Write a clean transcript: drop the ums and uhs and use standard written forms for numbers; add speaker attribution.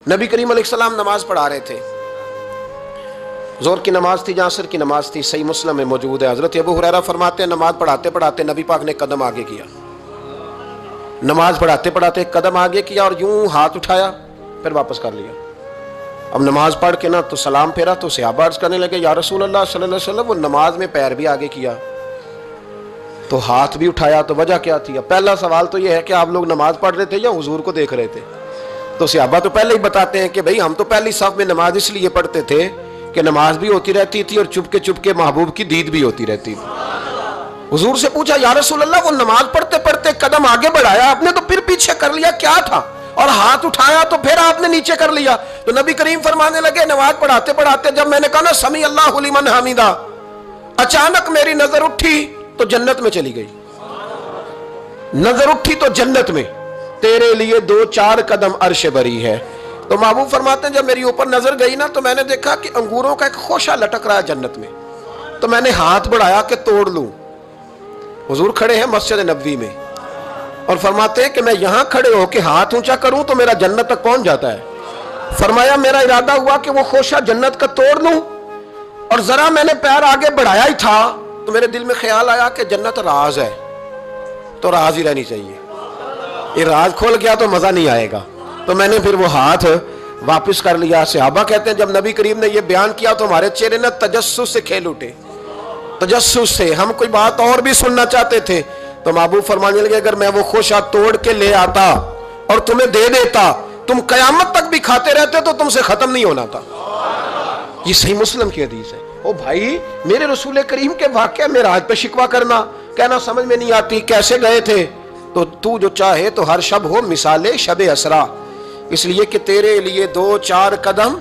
Speaker 1: نبی کریم علیہ السلام نماز پڑھا رہے تھے، ظہر کی نماز تھی یا عصر کی نماز تھی، صحیح مسلم میں موجود ہے۔ حضرت ابو ہریرہ فرماتے ہیں نماز پڑھاتے پڑھاتے نبی پاک نے قدم آگے کیا، نماز پڑھاتے پڑھاتے قدم آگے کیا اور یوں ہاتھ اٹھایا پھر واپس کر لیا۔ اب نماز پڑھ کے نا تو سلام پھیرا تو صحابہ عرض کرنے لگے یا رسول اللہ صلی اللہ علیہ وسلم وہ نماز میں پیر بھی آگے کیا تو ہاتھ بھی اٹھایا، تو وجہ کیا تھی؟ پہلا سوال تو یہ ہے کہ آپ لوگ نماز پڑھ رہے تھے یا حضور کو دیکھ رہے تھے؟ تو صحابہ تو پہلے ہی بتاتے ہیں کہ بھئی ہم تو پہلی صف میں نماز اس لیے پڑھتے تھے کہ نماز بھی ہوتی رہتی تھی اور چپ کے محبوب کی دید بھی ہوتی رہتی تھی۔ حضور سے پوچھا یا رسول اللہ وہ نماز پڑھتے پڑھتے قدم آگے بڑھایا آپ نے تو پھر پیچھے کر لیا، کیا تھا؟ اور ہاتھ اٹھایا تو پھر آپ نے نیچے کر لیا۔ تو نبی کریم فرمانے لگے نماز پڑھاتے پڑھاتے جب میں نے کہا نا سمی اللہ لمن حمیدہ، اچانک میری نظر اٹھی تو جنت میں چلی گئی، نظر اٹھی تو جنت میں، تیرے لیے 2-4 قدم عرش بری ہے۔ تو محبوب فرماتے ہیں جب میری اوپر نظر گئی نا تو میں نے دیکھا کہ انگوروں کا ایک خوشہ لٹک رہا ہے جنت میں، تو میں نے ہاتھ بڑھایا کہ توڑ لوں۔ حضور کھڑے ہیں مسجد نبوی میں اور فرماتے ہیں کہ میں یہاں کھڑے ہو کے ہاتھ اونچا کروں تو میرا جنت تک پہنچ جاتا ہے۔ فرمایا میرا ارادہ ہوا کہ وہ خوشہ جنت کا توڑ لوں، اور ذرا میں نے پیر آگے بڑھایا ہی تھا تو میرے دل میں خیال آیا کہ جنت راز ہے تو راز ہی رہنی چاہیے، یہ راز کھول گیا تو مزہ نہیں آئے گا، تو میں نے پھر وہ ہاتھ واپس کر لیا۔ صحابہ کہتے ہیں جب نبی کریم نے یہ بیان کیا تو ہمارے چہرے نے تجسس سے کھیل اٹھے، تجسس سے ہم کوئی بات اور بھی سننا چاہتے تھے۔ تو محبوب فرمانے لگے اگر میں وہ خوشہ توڑ کے لے آتا اور تمہیں دے دیتا تم قیامت تک بھی کھاتے رہتے تو تم سے ختم نہیں ہونا تھا۔ یہ صحیح مسلم کی حدیث ہے۔ او بھائی میرے رسول کریم کے واقعہ معراج پہ شکوہ کرنا، کہنا سمجھ میں نہیں آتی کیسے گئے تھے، تو جو چاہے تو ہر شب ہو مثال شب اسرا، اس لیے کہ تیرے لیے 2-4 قدم